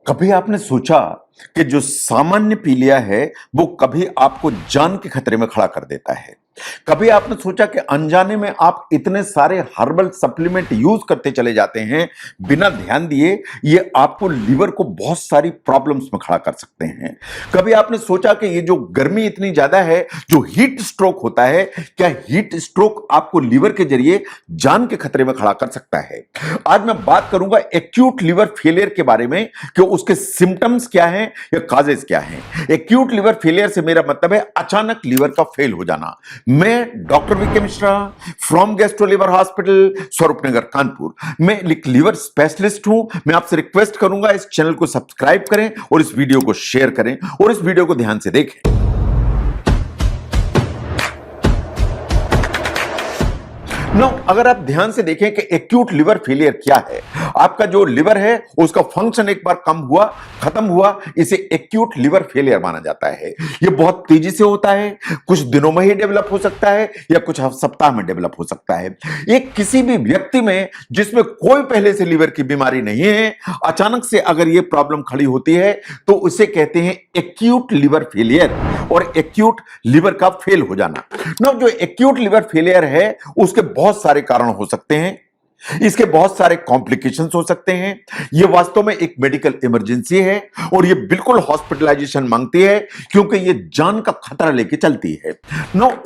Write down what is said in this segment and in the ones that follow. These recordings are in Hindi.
कभी आपने सोचा कि जो सामान्य पीलिया है वो कभी आपको जान के खतरे में खड़ा कर देता है। कभी आपने सोचा कि अनजाने में आप इतने सारे हर्बल सप्लीमेंट यूज करते चले जाते हैं बिना ध्यान दिए, ये आपको लीवर को बहुत सारी प्रॉब्लम्स में खड़ा कर सकते हैं। कभी आपने सोचा कि ये जो गर्मी इतनी ज्यादा है, जो हीट स्ट्रोक होता है, क्या हीट स्ट्रोक आपको लीवर के जरिए जान के खतरे में खड़ा कर सकता है। आज मैं बात करूंगा एक्यूट लीवर फेलियर के बारे में कि उसके सिम्टम्स क्या हैं या काजेस क्या हैं। एक्यूट लीवर फेलियर से मेरा मतलब है अचानक लीवर का फेल हो जाना। मैं doctor VK Mishra from gastro liver hospital Swaroopnagar Kanpur, मैं लीवर स्पेशलिस्ट हूं। मैं आपसे रिक्वेस्ट करूंगा इस चैनल को सब्सक्राइब करें और इस वीडियो को शेयर करें और इस वीडियो को ध्यान से देखें। अगर आप ध्यान से देखें कि एक्यूट लिवर फेलियर क्या है, आपका जो लिवर है उसका फंक्शन एक बार कम हुआ, खत्म हुआ, इसे एक्यूट लिवर फेलियर माना जाता है। यह बहुत तेजी से होता है, कुछ दिनों में ही डेवलप हो सकता है या कुछ सप्ताह में डेवलप हो सकता है। ये किसी भी व्यक्ति में जिसमें कोई पहले से लिवर की बीमारी नहीं है, अचानक से अगर यह प्रॉब्लम खड़ी होती है तो उसे कहते हैं एक्यूट लिवर फेलियर और एक्यूट लिवर का फेल हो जाना। जो एक्यूट लिवर फेलियर है उसके बहुत सारे कारण हो सकते हैं, इसके बहुत सारे कॉम्प्लिकेशंस हो सकते हैं। यह वास्तव में एक मेडिकल इमरजेंसी है और यह बिल्कुल हॉस्पिटलाइजेशन मांगती है क्योंकि यह जान का खतरा लेके चलती है।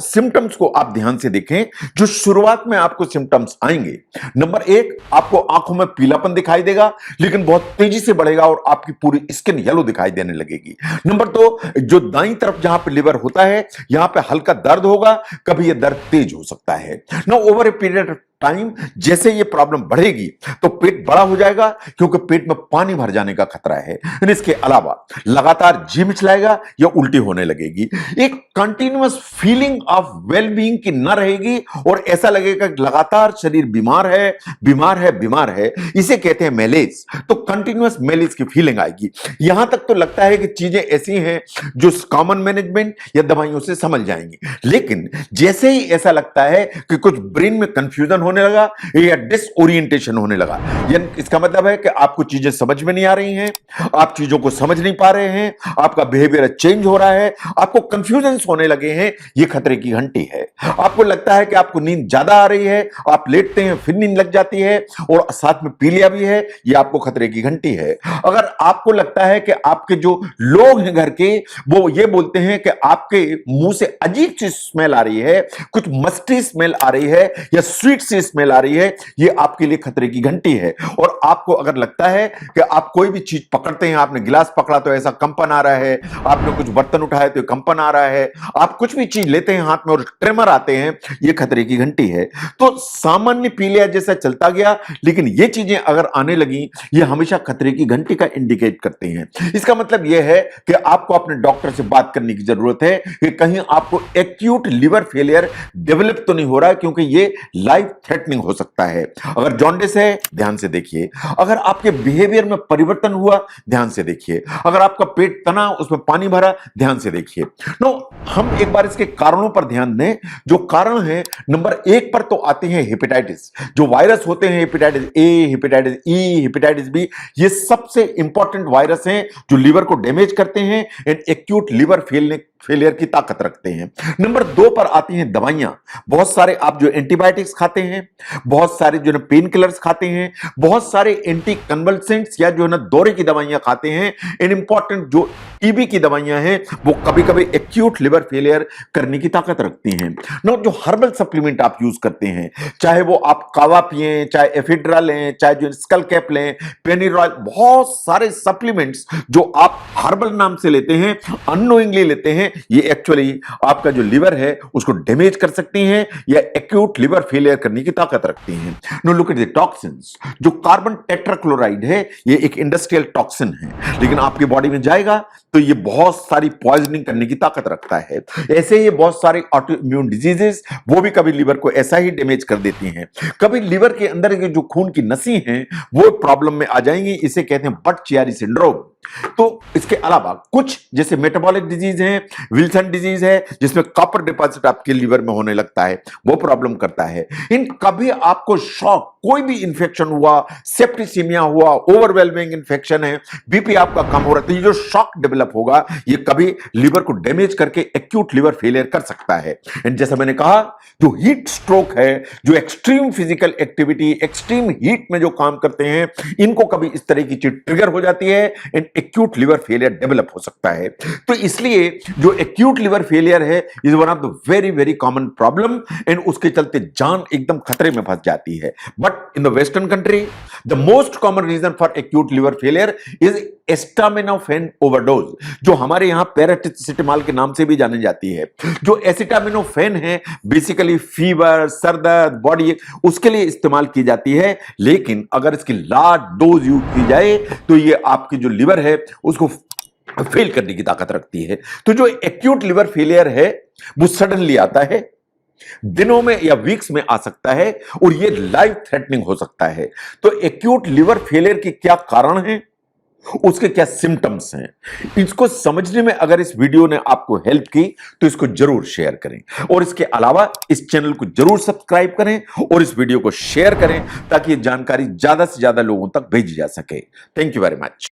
सिम्टम्स को आप ध्यान से देखें। जो शुरुआत में आपको सिम्टम्स आएंगे, नंबर 1, आपको आंखों में पीलापन दिखाई देगा लेकिन बहुत तेजी से बढ़ेगा और आपकी पूरी स्किन येलो दिखाई देने लगेगी। नंबर 2, जो दाईं तरफ जहां पे लिवर होता है यहां पे हल्का दर्द होगा, कभी यह दर्द तेज हो सकता है। Over a period of time जैसे ये प्रॉब्लम बढ़ेगी तो पेट बड़ा हो जाएगा क्योंकि पेट में पानी भर जाने का खतरा है। इसके अलावा लगातार जी मिचलाएगा या उल्टी होने लगेगी। एक कंटिन्यूअस फीलिंग ऑफ वेलबीइंग की न रहेगी और ऐसा लगेगा कि लगातार शरीर बीमार है, बीमार है, बीमार है। इसे कहते हैं मैलेज। तो कंटिन्यूअस मैलेज की फीलिंग आएगी। यहां तक तो लगता है कि चीजें ऐसी हैं जो कॉमन मैनेजमेंट या दवाइयों से समझ जाएंगी, लेकिन जैसे ही ऐसा लगता है कि कुछ ब्रेन में कंफ्यूजन होने लगा या डिसओरिएंटेशन होने लगा, यानी इसका मतलब है कि आपको चीजें समझ में नहीं आ रही हैं, आप चीजों को समझ नहीं पा रहे हैं, आपका बिहेवियर चेंज हो रहा है, आपको कंफ्यूजन होने लगे हैं, ये खतरे की घंटी है। आपको लगता है कि आपको नींद ज्यादा आ रही है, आप लेटते हैं फिर नींद लग जाती है और साथ में पीलिया भी है, ये आपको खतरे की घंटी है। अगर आपको लगता है कि आपके जो लोग हैं घर के, वो ये बोलते हैं कि आपके मुंह से अजीब सी स्मेल आ रही है, कुछ मस्टी स्मेल आ रही है या स्वीट सी स्मेल आ रही है, ये आपके लिए खतरे की घंटी है। और आपको अगर लगता है कि आप कोई भी चीज पकड़ते हैं, आपने गिलास पकड़ा तो ऐसा कंपन आ रहा है, आपने कुछ बर्तन उठाया तो कंपन आ रहा है, आप कुछ भी चीज लेते हैं हाथ में और ट्रेमर आते हैं, ये खतरे की घंटी है। तो सामान्य पीलिया जैसा चलता गया, लेकिन ये चीजें अगर आने लगी, ये हमेशा खतरे की घंटी का इंडिकेट करते हैं। इसका मतलब यह है कि आपको अपने डॉक्टर से बात करने की जरूरत है कि कहीं आपको एक्यूट लिवर फेलियर डेवलप तो नहीं हो रहा है, क्योंकि ये लाइफ थ्रेटनिंग हो सकता है। अगर जॉन्डिस है, ध्यान से देखिए। अगर आपके बिहेवियर में परिवर्तन हुआ, ध्यान से देखिए। अगर आपका पेट तना, उसमें पानी भरा, ध्यान से देखिए। हम एक बार इसके कारणों पर ध्यान दें। जो कारण है, नंबर 1 पर तो आते हैं हेपेटाइटिस। जो वायरस होते हैं, hepatitis A, hepatitis E, hepatitis B, ये सबसे इंपॉर्टेंट वायरस हैं जो लिवर को डैमेज करते हैं एंड एक्यूट लिवर फेलियर की ताकत रखते हैं। नंबर 2 पर आती हैं दवाइयां। बहुत सारे आप जो एंटीबायोटिक्स खाते हैं, बहुत सारे जो है पेन किलर्स खाते हैं, बहुत सारे एंटी कन्वल्सेंट्स या जो है ना दौरे की दवाइयां खाते हैं। एंड इंपॉर्टेंट जो टीबी की दवाइयां हैं, वो कभी कभी एक्यूट लिवर फेलियर करने की ताकत रखती हैं। जो हर्बल सप्लीमेंट आप यूज करते हैं, चाहे वो आप कावा पिए, चाहे एफिड्रा लें, चाहे जो स्कल कैप लें, पेनिरॉयल, बहुत सारे सप्लीमेंट्स जो आप हर्बल नाम से लेते हैं, अननोइंगली लेते हैं, ये एक्चुअली आपका जो लिवर है उसको डैमेज कर सकती हैं या एक्यूट लिवर फेलियर करने की ताकत रखती हैं। No look at the toxins. जो कार्बन टेट्राक्लोराइड है, ये एक इंडस्ट्रियल टॉक्सिन है, लेकिन आपकी बॉडी में जाएगा तो ये बहुत सारी पॉइजनिंग करने की ताकत रखता है। ऐसे ही बहुत सारी ऑटो इम्यून डिजीजेस, वो भी कभी लिवर को ऐसा ही डैमेज कर देती हैं। कभी लिवर के अंदर के जो खून की नसें हैं वो प्रॉब्लम में आ जाएंगी, इसे कहते हैं बट चियारी सिंड्रोम। तो इसके अलावा कुछ जैसे मेटाबॉलिक डिजीज हैं, विल्सन डिजीज है जिसमें कॉपर डिपॉजिट आपके लीवर में होने लगता है, वो प्रॉब्लम करता है। इन कभी आपको शॉक, कोई भी इंफेक्शन हुआ, सेप्टिसीमिया हुआ, ओवरवेलमिंग इंफेक्शन है, बीपी आपका कम हो रहा है, तो ये जो शॉक डेवलप होगा ये कभी लीवर को डैमेज करके एक्यूट लीवर फेलियर कर सकता है। एंड जैसा मैंने कहा, जो हीट स्ट्रोक है, जो extreme physical activity, extreme heat में जो काम करते हैं, इनको कभी इस तरह की चीज ट्रिगर हो जाती है and acute liver failure develop हो सकता है। तो इसलिए जो एक्यूट लिवर फेलियर है is one of the very very common problem and उसके चलते जान एकदम खतरे में फंस जाती है। But in the western country the most common reason for acute liver failure is acetaminophen overdose, जो हमारे यहां पैरासिटामोल के नाम से भी जानी जाती है। जो एसिटामिनोफेन है बेसिकली फीवर, सर दर्द, बॉडी, उसके लिए इस्तेमाल की जाती है, लेकिन अगर इसकी लार्ज डोज यूज की जाए तो ये आपकी जो लिवर है उसको फेल करने की ताकत रखती है। तो जो एक्यूट लिवर फेलियर है वो सडनली आता है, दिनों में या वीक्स में आ सकता है और ये लाइफ थ्रेटनिंग हो सकता है। तो एक्यूट लिवर फेलियर के क्या कारण हैं, उसके क्या सिम्टम्स हैं, इसको समझने में अगर इस वीडियो ने आपको हेल्प की तो इसको जरूर शेयर करें और इसके अलावा इस चैनल को जरूर सब्सक्राइब करें और इस वीडियो को शेयर करें ताकि ये जानकारी ज्यादा से ज्यादा लोगों तक भेजी जा सके। Thank you very much.